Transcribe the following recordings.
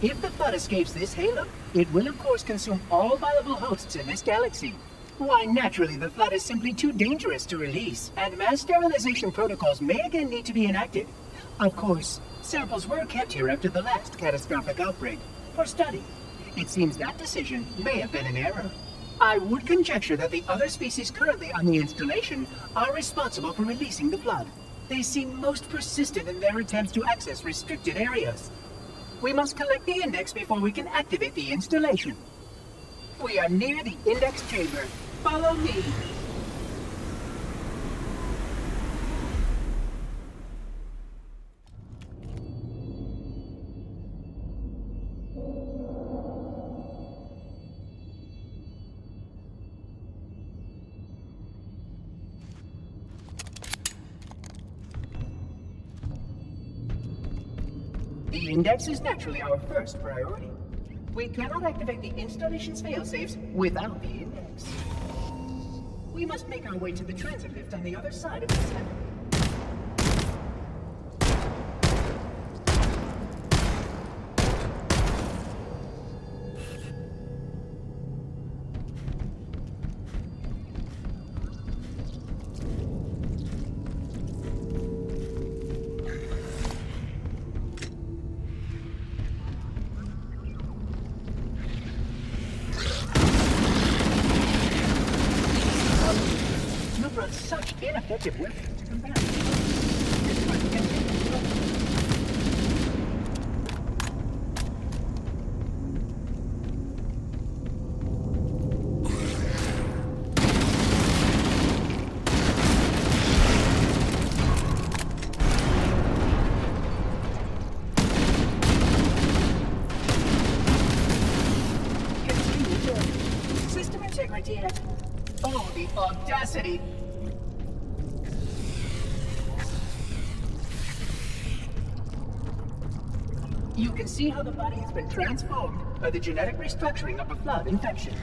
If the flood escapes this halo, it will of course consume all viable hosts in this galaxy. Why, naturally, the flood is simply too dangerous to release, and mass sterilization protocols may again need to be enacted. Of course, samples were kept here after the last catastrophic outbreak, for study. It seems that decision may have been an error. I would conjecture that the other species currently on the installation are responsible for releasing the flood. They seem most persistent in their attempts to access restricted areas. We must collect the index before we can activate the installation. We are near the index chamber. Follow me. The index is naturally our first priority. We cannot activate the installation's failsafes without the index. We must make our way to the transit lift on the other side of this level. Such ineffective weapons to combat. System integrity. Oh, the audacity! You can see how the body has been transformed by the genetic restructuring of a flood infection.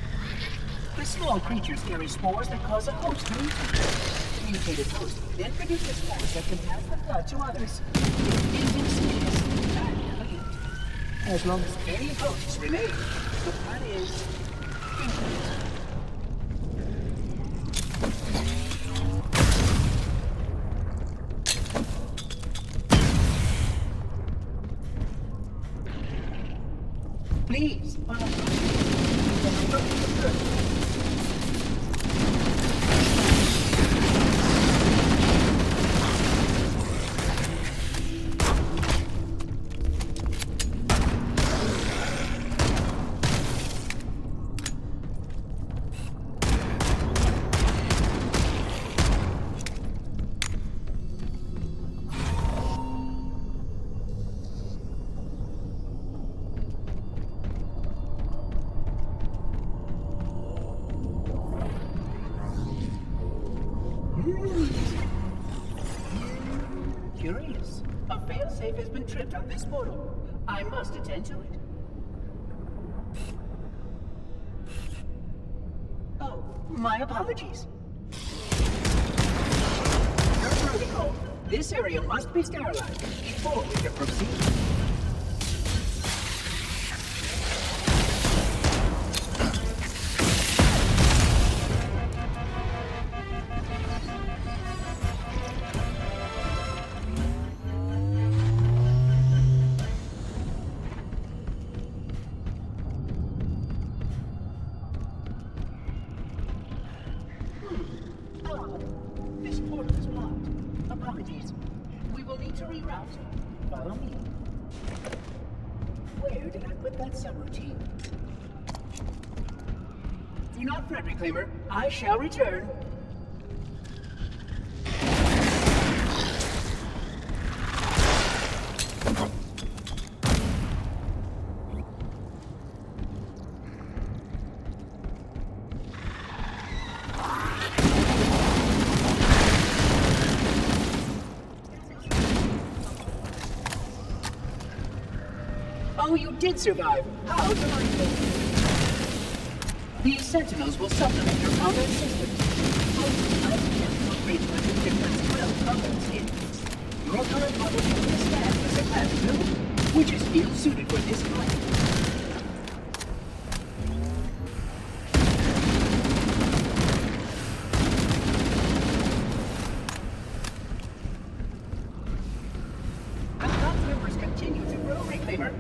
The small creatures carry spores that cause a host to mutate. The mutated host then produces spores that can pass the flood to others. It is insidious and elegant. As long as any hosts remain, the flood is infinite. Please, follow me. Curious. A failsafe has been tripped on this portal. I must attend to it. Oh, my apologies. Per protocol, this area must be sterilized before we can proceed. This portal is blocked. Apologies. We will need to reroute. Follow me. Where did I put that subroutine? Do not fret, Reclaimer. I shall return. Oh, you did survive. How delightful. These sentinels will supplement your combat systems. Oh, I can't upgrade to a different 12 combat skills. Your current model can withstand this attack too. which is ill-suited for this climate. As God's members continue to grow, Reclaimer,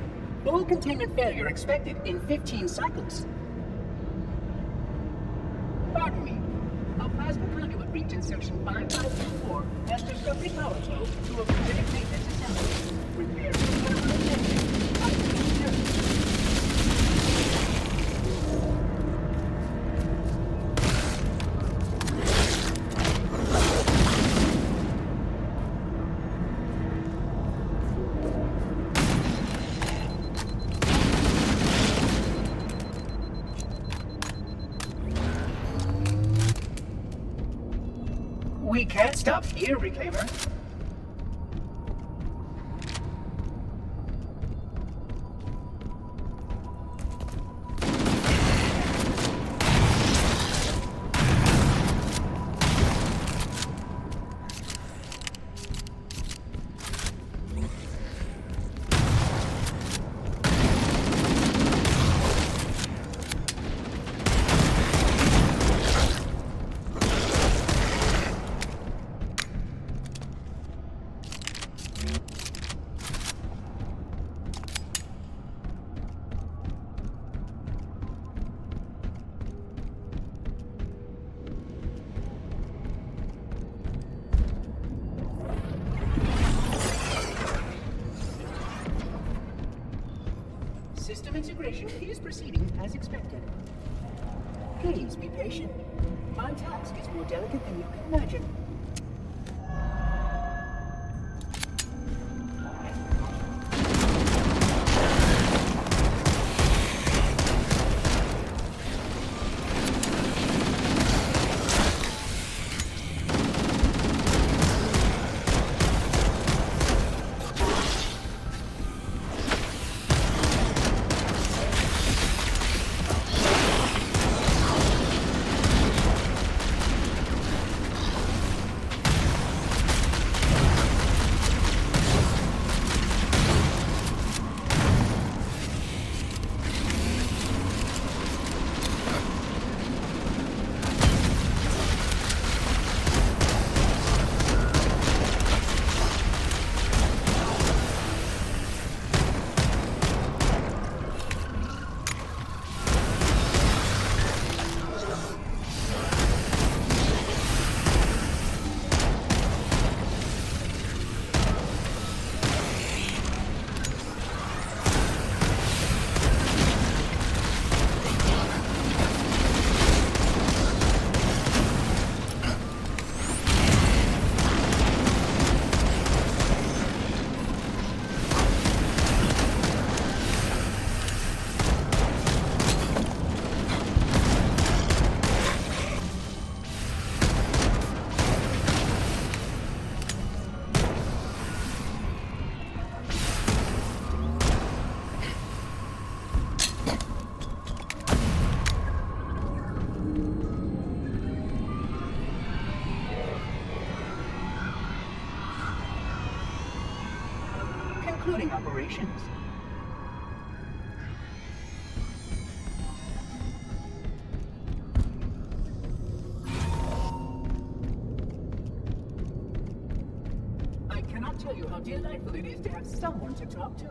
full containment failure expected in 15 cycles. Pardon me. A plasma conduit reached in section 5524 has disrupted power flow to a preventive maintenance assembly. Repair thermal attention. We can't stop here, Reclaimer. System integration is proceeding as expected. Please be patient. My task is more delicate than you can imagine. Concluding operations. I cannot tell you how delightful it is to have someone to talk to.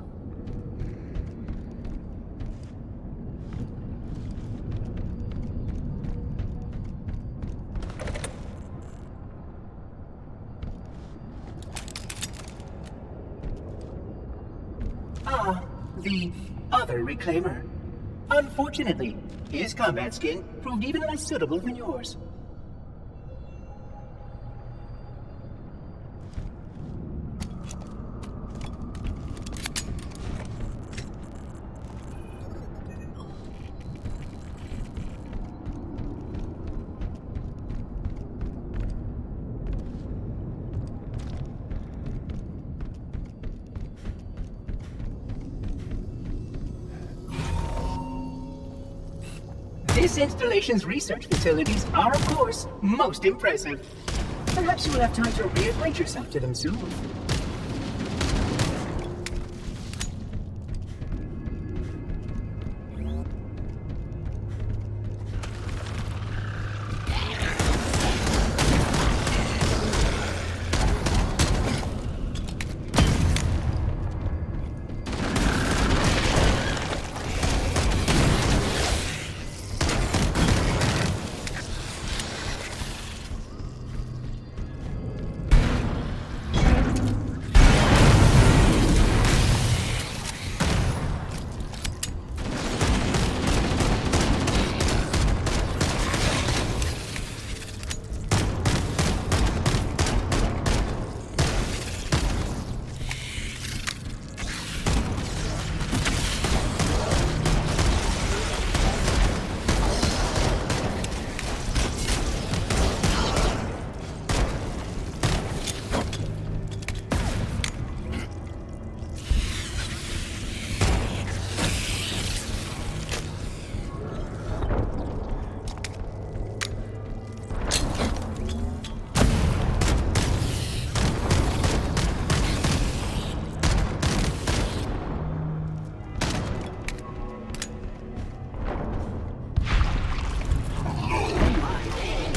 The other Reclaimer. Unfortunately, his combat skin proved even less suitable than yours. This installation's research facilities are, of course, most impressive. Perhaps you will have time to reacquaint yourself to them soon.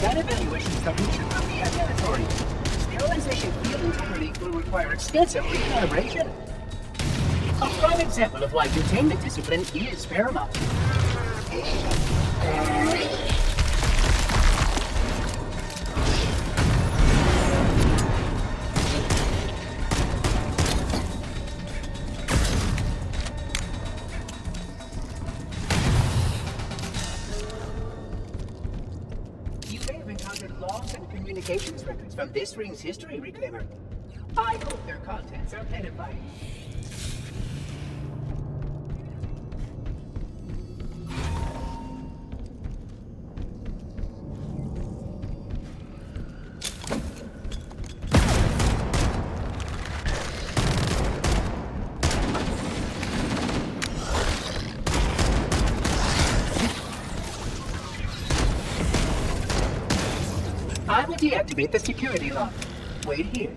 That evaluation's conclusion will be admonitory. Sterilization field integrity will require extensive recalibration. A prime example of why containment discipline is paramount. You may have encountered logs and communications records from this ring's history, Reclaimer. I hope their contents are edifying. I will deactivate the security lock. Wait here.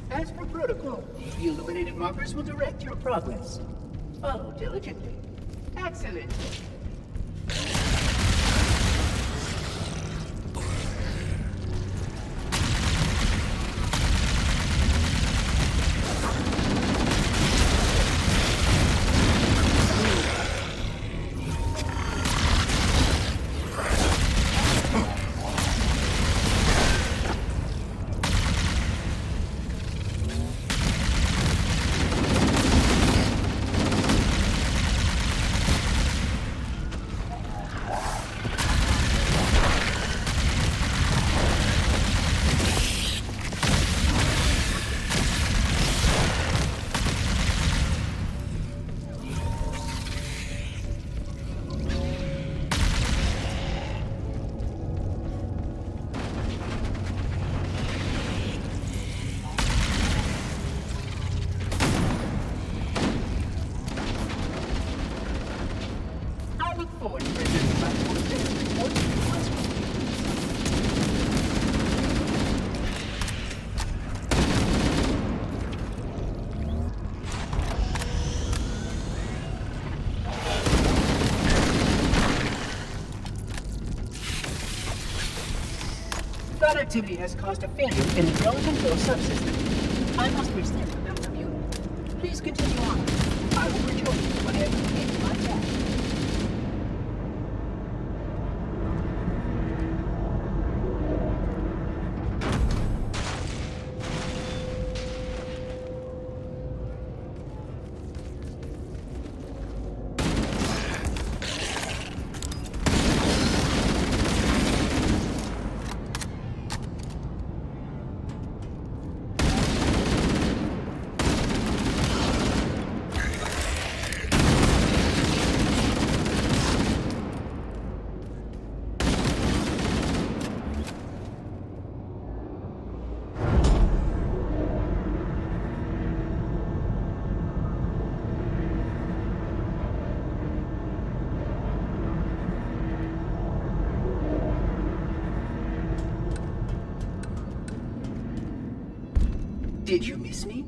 As per protocol, the illuminated markers will direct your progress. Follow diligently. Excellent. That activity has caused a failure in the drone control subsystem. I must restart the bell computer. Please continue on. I will rejoin you whenever you get my task. Did you miss me?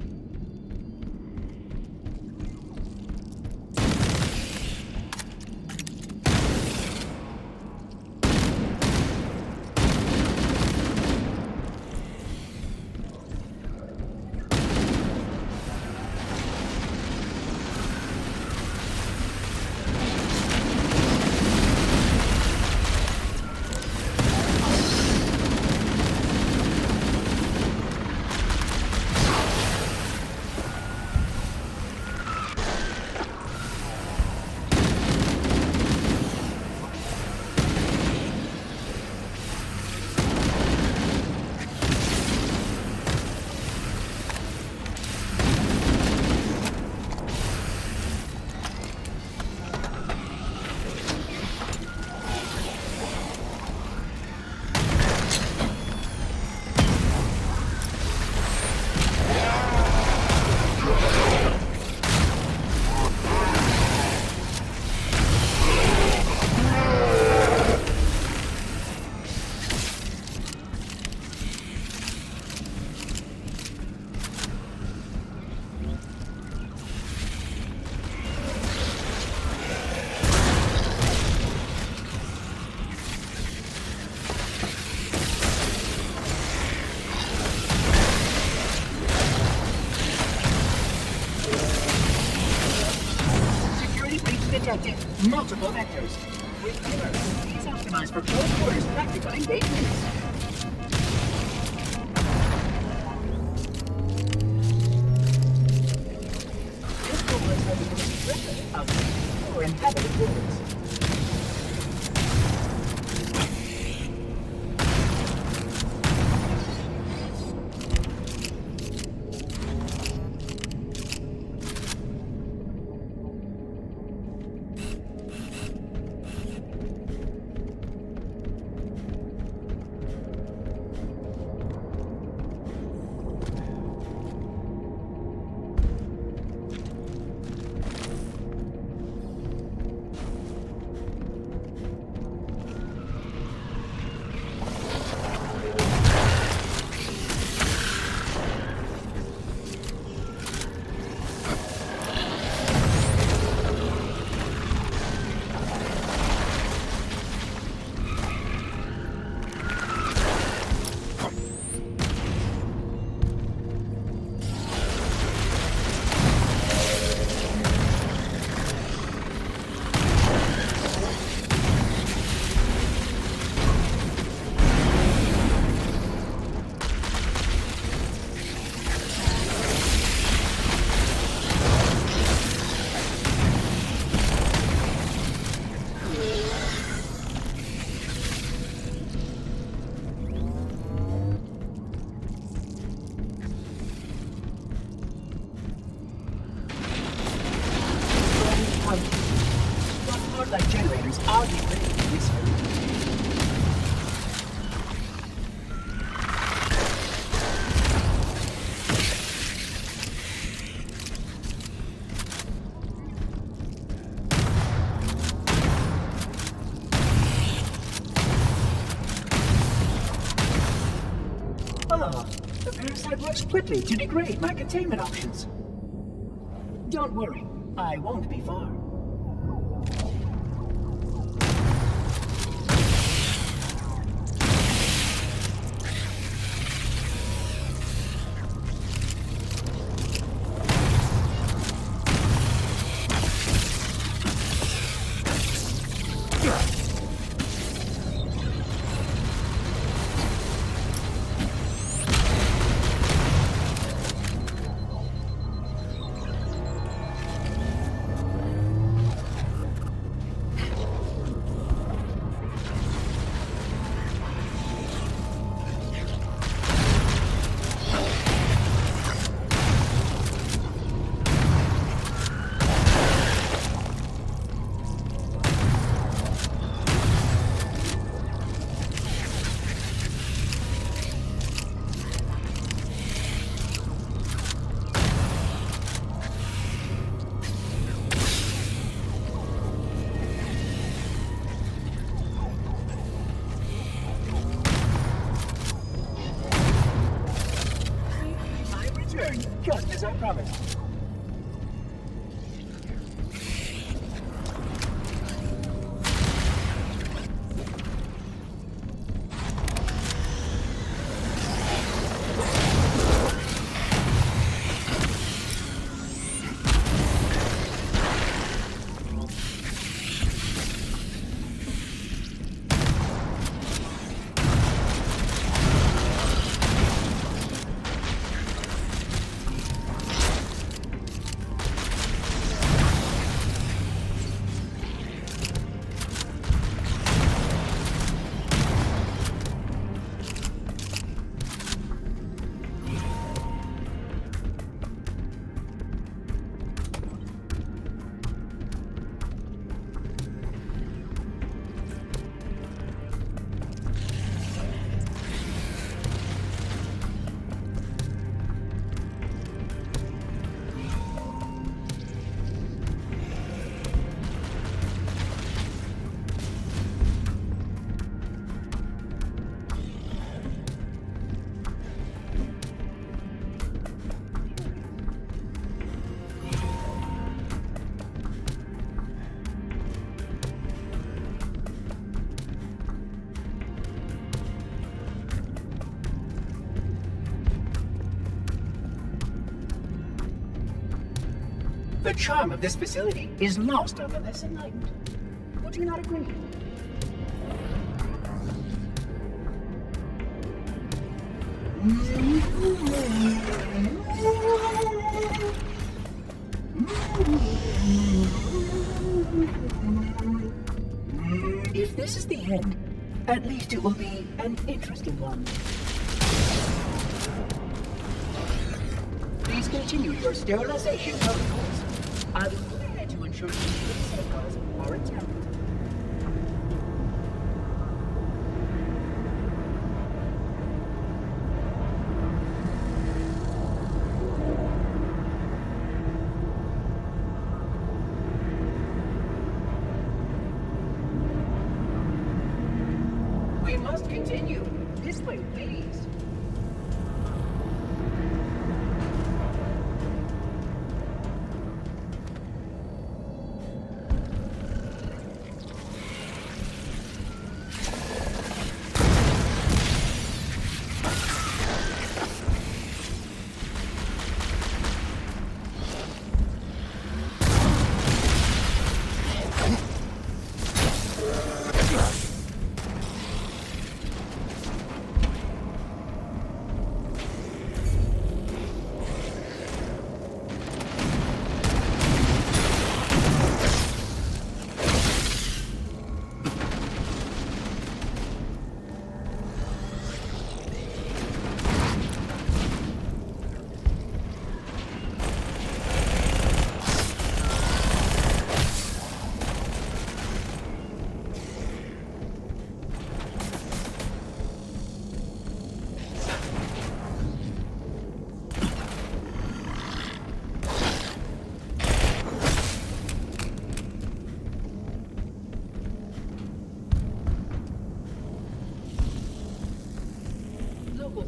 detected multiple vectors. Remember, it's optimized for close quarters practical engagements. This door is represented of or inhabited worlds. Like generators are degraded in this area. Ah, the parasite works quickly to degrade my containment options. Don't worry, I won't be far. Just as I promised. The charm of this facility is lost on the less enlightened. Would you not agree? If this is the end, at least it will be an interesting one. Please continue your sterilization protocols. I will put ahead to ensure security safeguards are intact. We must continue. This way, please.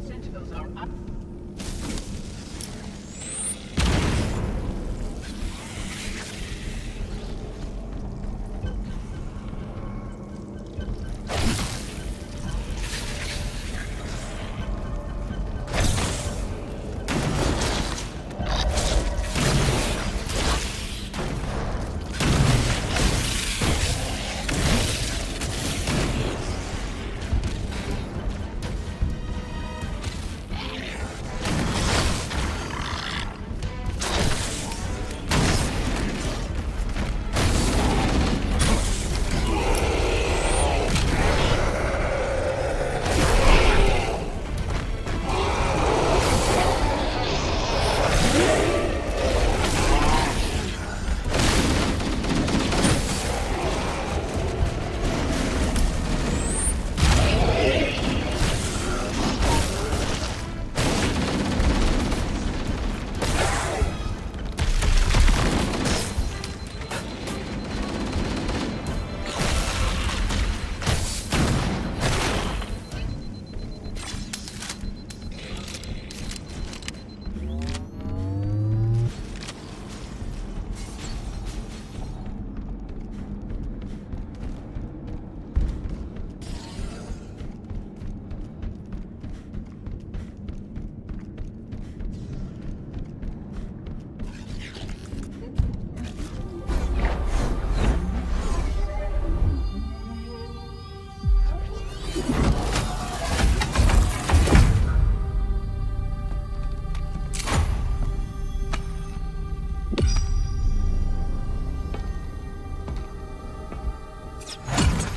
Sentinels are up.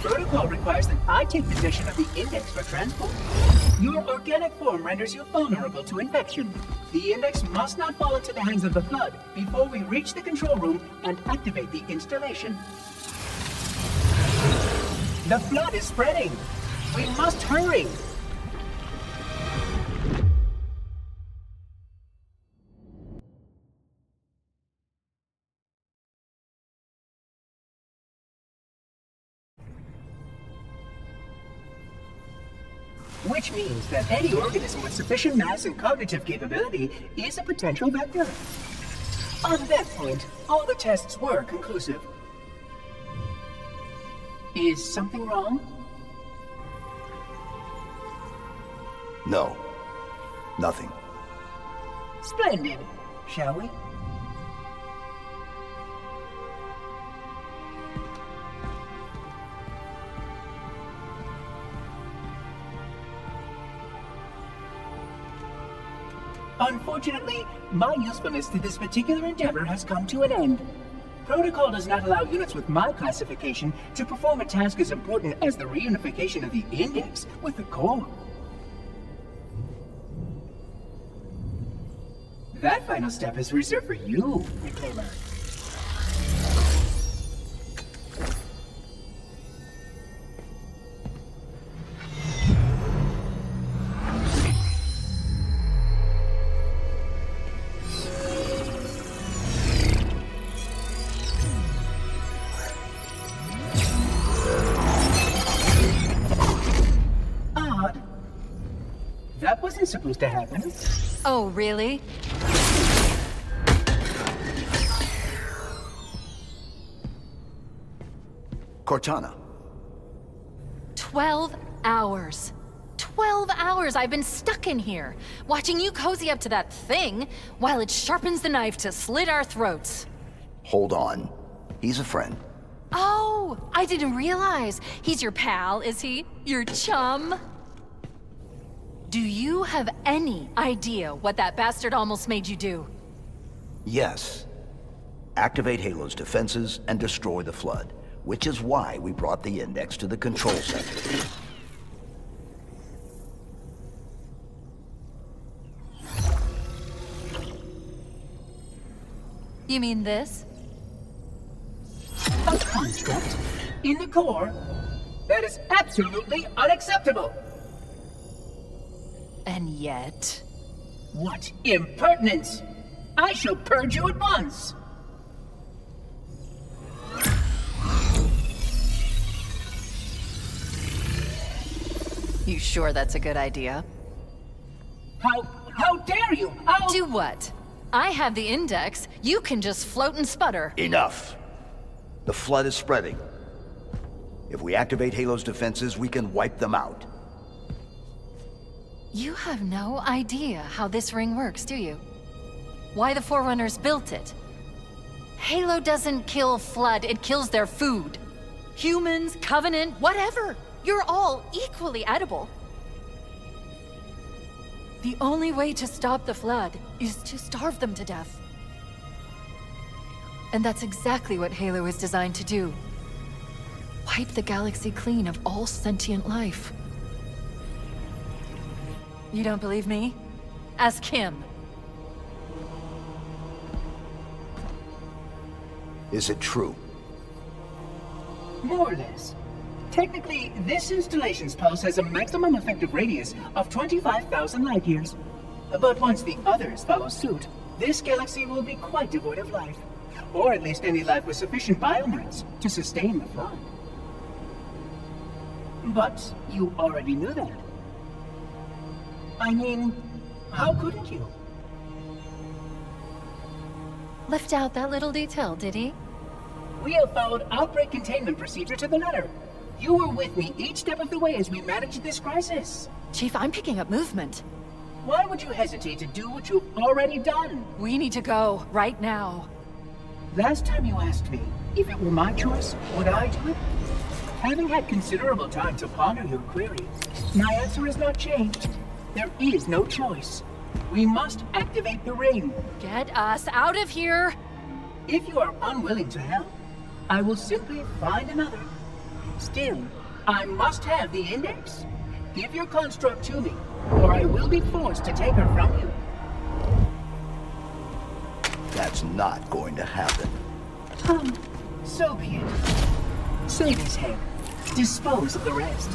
Protocol requires that I take possession of the index for transport. Your organic form renders you vulnerable to infection. The index must not fall into the hands of the Flood before we reach the control room and activate the installation. The Flood is spreading. We must hurry. Which means that any organism with sufficient mass and cognitive capability is a potential vector. On that point, all the tests were conclusive. Is something wrong? No. Nothing. Splendid. Shall we? Unfortunately, my usefulness to this particular endeavor has come to an end. Protocol does not allow units with my classification to perform a task as important as the reunification of the index with the core. That final step is reserved for you, Reclaimer. Odd. That wasn't supposed to happen. Oh, really? Cortana. 12 hours. 12 hours I've been stuck in here, watching you cozy up to that thing while it sharpens the knife to slit our throats. Hold on. He's a friend. Oh, I didn't realize. He's your pal, is he? Your chum? Do you have any idea what that bastard almost made you do? Yes. Activate Halo's defenses and destroy the Flood, which is why we brought the Index to the control center. You mean this? A construct in the core? That is absolutely unacceptable! And yet... What impertinence! I shall purge you at once! You sure that's a good idea? How dare you! I'll... Do what? I have the Index. You can just float and sputter. Enough! The Flood is spreading. If we activate Halo's defenses, we can wipe them out. You have no idea how this ring works, do you? Why the Forerunners built it? Halo doesn't kill Flood, it kills their food. Humans, Covenant, whatever. You're all equally edible. The only way to stop the Flood is to starve them to death. And that's exactly what Halo is designed to do. Wipe the galaxy clean of all sentient life. You don't believe me? Ask him. Is it true? More or less. Technically, this installation's pulse has a maximum effective radius of 25,000 light years. But once the others follow suit, this galaxy will be quite devoid of life. Or at least any life with sufficient biomass to sustain the Flood. But you already knew that. I mean, how couldn't you? Left out that little detail, did he? We have followed outbreak containment procedure to the letter. You were with me each step of the way as we managed this crisis. Chief, I'm picking up movement. Why would you hesitate to do what you've already done? We need to go, right now. Last time you asked me if it were my choice, would I do it? Having had considerable time to ponder your query, my answer has not changed. There is no choice. We must activate the ring. Get us out of here! If you are unwilling to help, I will simply find another. Still, I must have the Index. Give your construct to me, or I will be forced to take her from you. That's not going to happen. So be it. Save his head. Dispose of the rest.